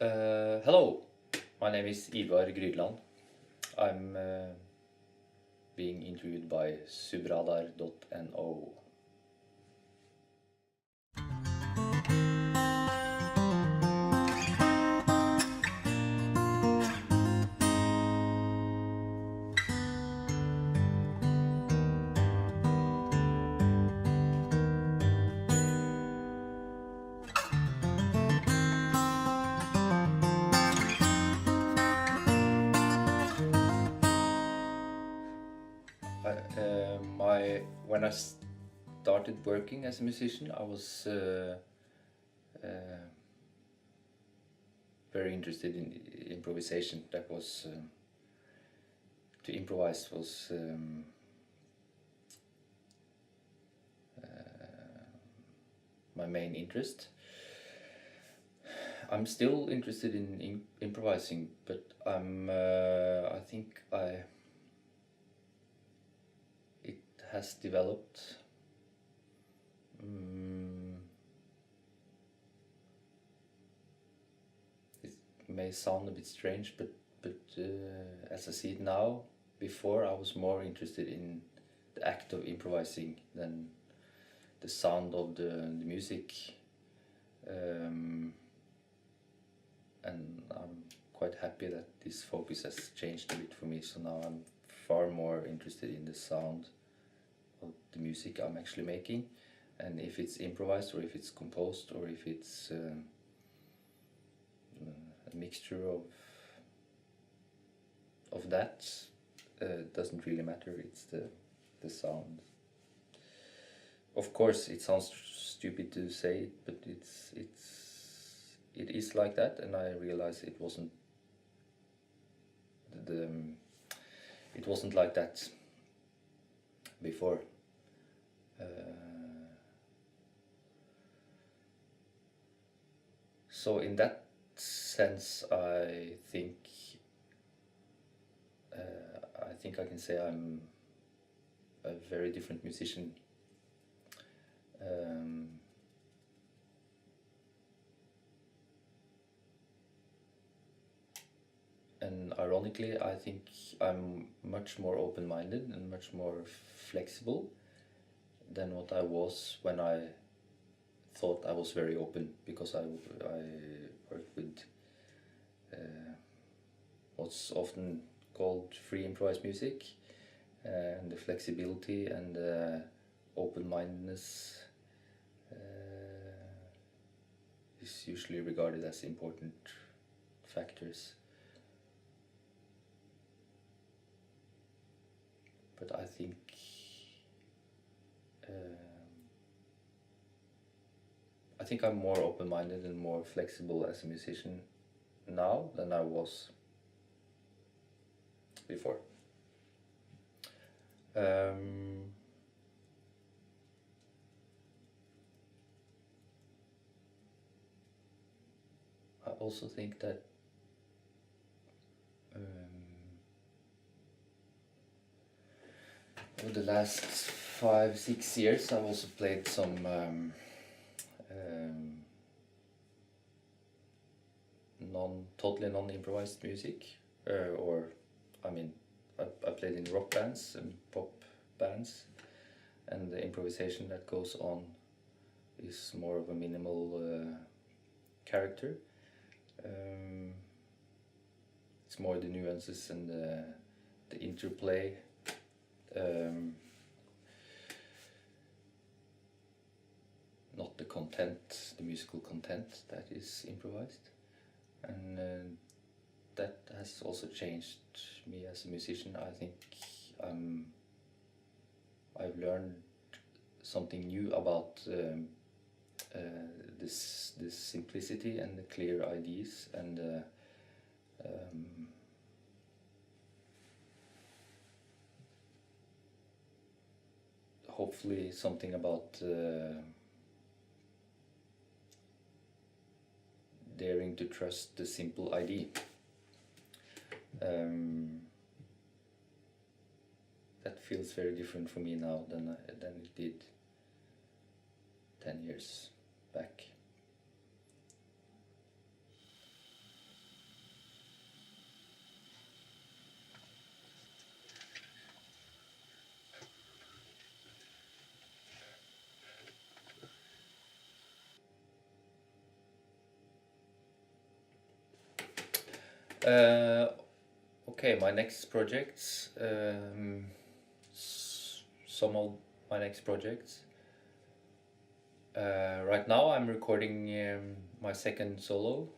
Hello, my name is Ivar Grydeland. I'm being interviewed by Subradar.no. When I started working as a musician, I was very interested in improvisation. That was to improvise was my main interest. I'm still interested in improvising, but I think it has developed. It may sound a bit strange, but as I see it now, before I was more interested in the act of improvising than the sound of the music. And I'm quite happy that this focus has changed a bit for me, so now I'm far more interested in the sound of the music I'm actually making, and if it's improvised or if it's composed or if it's a mixture of that, doesn't really matter. It's the sound. Of course, it sounds stupid to say it, but it is like that, and I realized it wasn't it wasn't like that before. So in that sense, I think I can say I'm a very different musician. And ironically, I think I'm much more open-minded and much more flexible than what I was when I thought I was very open, because I worked with what's often called free improvised music, and the flexibility and open-mindedness is usually regarded as important factors. But I think I'm more open-minded and more flexible as a musician now than I was before. I also think that over the last 5-6 years, I've also played some totally non-improvised music, or I mean, I played in rock bands and pop bands, and the improvisation that goes on is more of a minimal character. It's more the nuances and the interplay. Not the content, the musical content that is improvised, and that has also changed me as a musician. I think I've learned something new about this simplicity and the clear ideas, and hopefully something about daring to trust the simple idea. That feels very different for me now than it did 10 years back. Okay, my next projects. Some of my next projects. Right now, I'm recording my second solo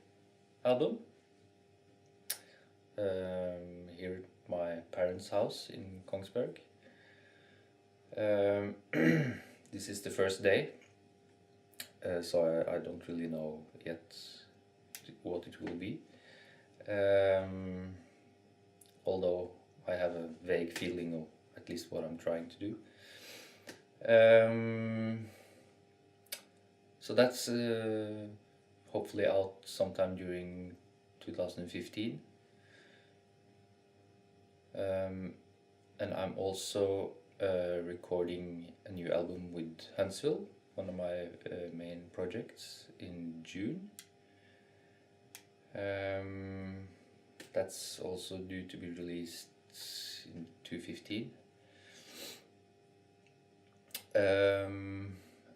album here at my parents' house in Kongsberg. This is the first day, so I don't really know yet what it will be. Although I have a vague feeling of at least what I'm trying to do. So that's hopefully out sometime during 2015. And I'm also recording a new album with Huntsville, one of my main projects, in June. That's also due to be released in 2015.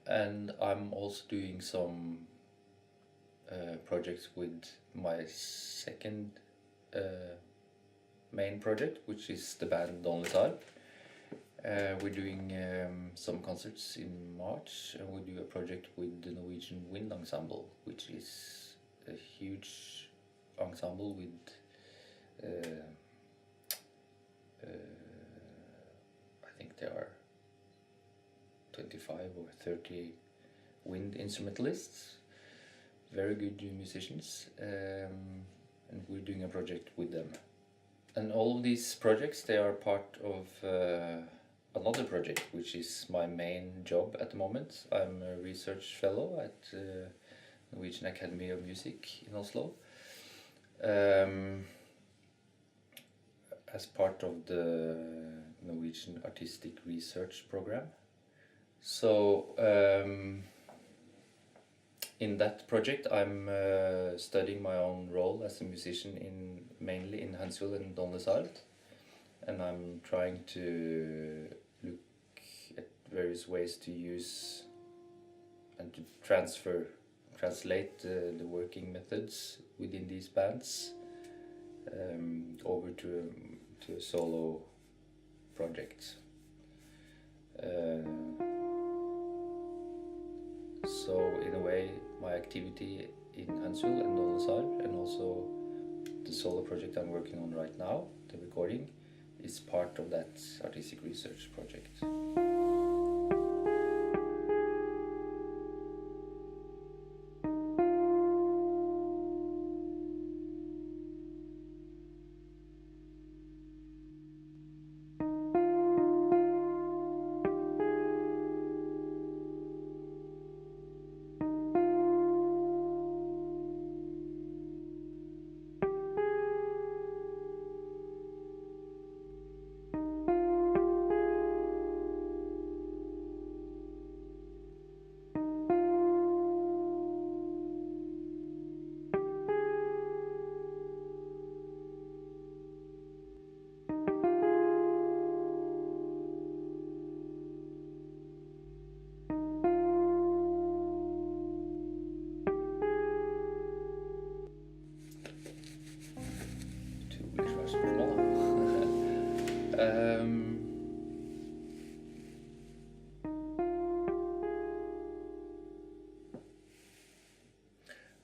And I'm also doing some projects with my second main project, which is the band Donletal. We're doing some concerts in March, and we do a project with the Norwegian Wind Ensemble, which is a huge ensemble with I think there are 25 or 30 wind instrumentalists, very good musicians, and we're doing a project with them. And all of these projects, they are part of another project, which is my main job at the moment. I'm a research fellow at Norwegian Academy of Music in Oslo. As part of the Norwegian Artistic Research Program. So in that project I'm studying my own role as a musician mainly in Huntsville and Donletal, and I'm trying to look at various ways to use and to translate the working methods within these bands over to a solo project. So in a way, my activity in Huntsville and Donletal, and also the solo project I'm working on right now, the recording, is part of that artistic research project.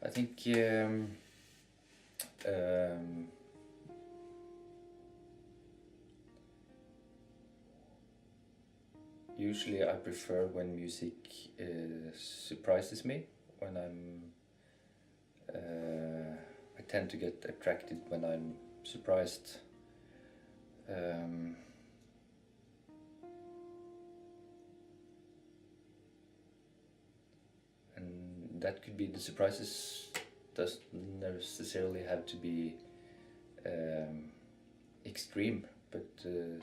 I think usually I prefer when music surprises me. When I tend to get attracted when I'm surprised. And that could be, the surprises doesn't necessarily have to be extreme, but to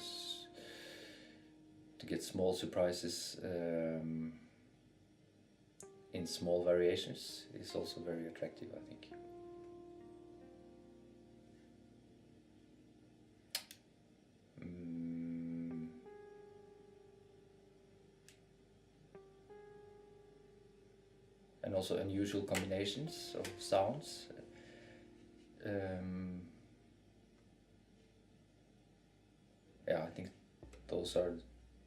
get small surprises in small variations is also very attractive, I think. also unusual combinations of sounds. yeah, I think those are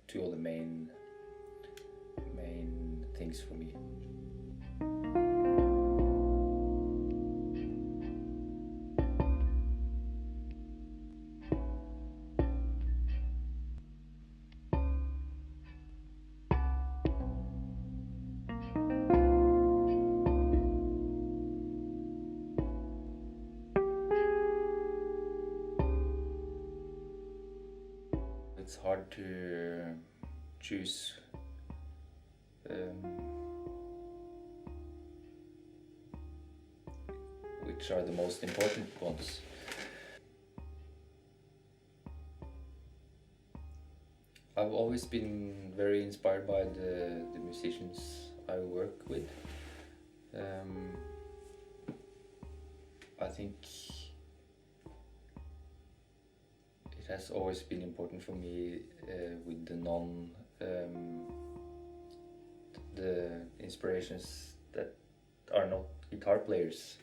two of the main things for me. It's hard to choose which are the most important ones. I've always been very inspired by the musicians I work with. I think it has always been important for me with the inspirations that are not guitar players.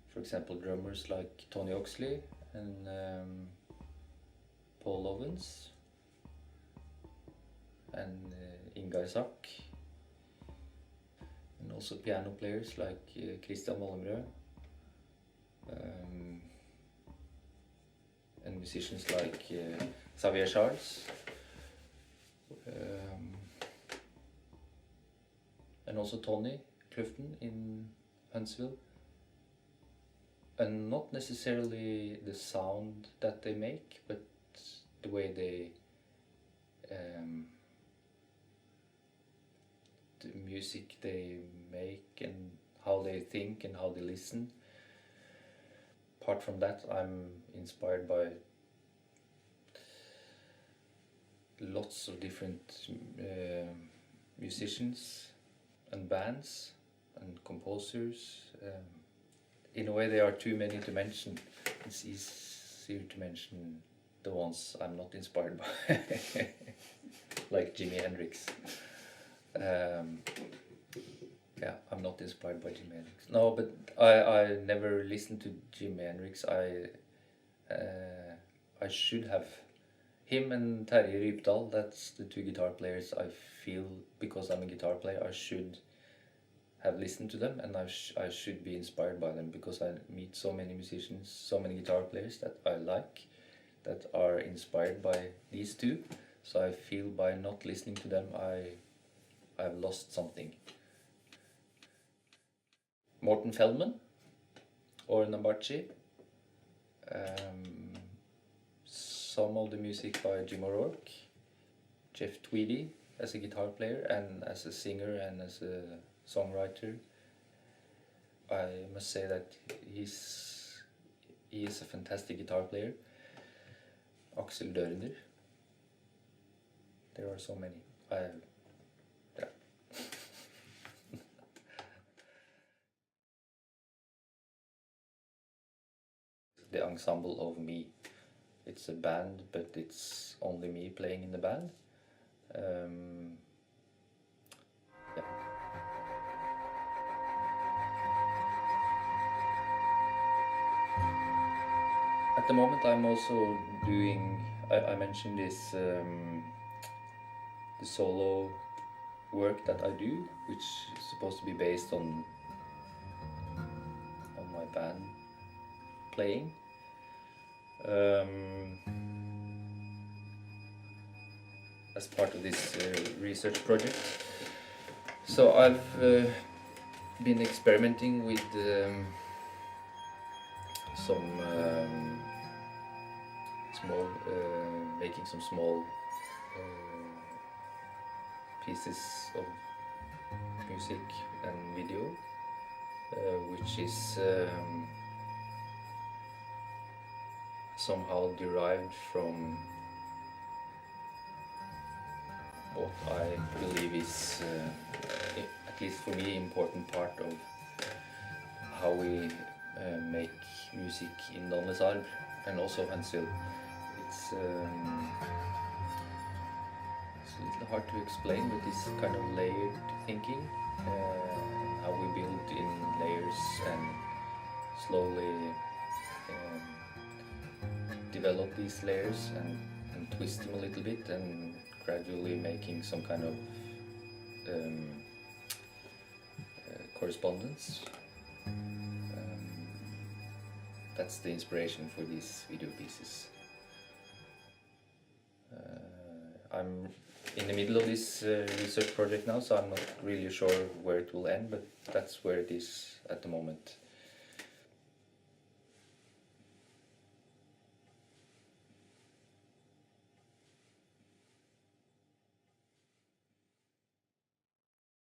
For example, drummers like Tony Oxley and Paul Owens and Ingar Zack, and also piano players like Christian Malmrød, and musicians like Xavier Charles, and also Tony Clifton in Huntsville. And not necessarily the sound that they make, but the way they the music they make and how they think and how they listen. Apart from that, I'm inspired by lots of different musicians and bands and composers. In a way, there are too many to mention. It's easier to mention the ones I'm not inspired by, like Jimi Hendrix. Yeah, I'm not inspired by Jimi Hendrix. No, but I never listened to Jimi Hendrix. I should have. Him and Terje Rypdal, that's the two guitar players I feel, because I'm a guitar player, I should have listened to them, and I should be inspired by them, because I meet so many musicians, so many guitar players that I like, that are inspired by these two. So I feel by not listening to them, I've lost something. Morten Feldman or Nambachi. Some of the music by Jim O'Rourke, Jeff Tweedy as a guitar player and as a singer and as a songwriter. I must say that he is a fantastic guitar player. Axel Dörner. There are so many. Yeah. The ensemble of me. It's a band, but it's only me playing in the band. Yeah. At the moment, I'm also doing. I mentioned this the solo work that I do, which is supposed to be based on my band playing. As part of this research project. So I've been experimenting with making some small pieces of music and video, which is somehow derived from what I believe is, at least for me, important part of how we make music in Donnesarv and also Huntsville. It's a little hard to explain, but it's kind of layered thinking, how we build in layers and slowly develop these layers and twist them a little bit and gradually making some kind of correspondence. That's the inspiration for these video pieces. I'm in the middle of this research project now, so I'm not really sure where it will end, but that's where it is at the moment.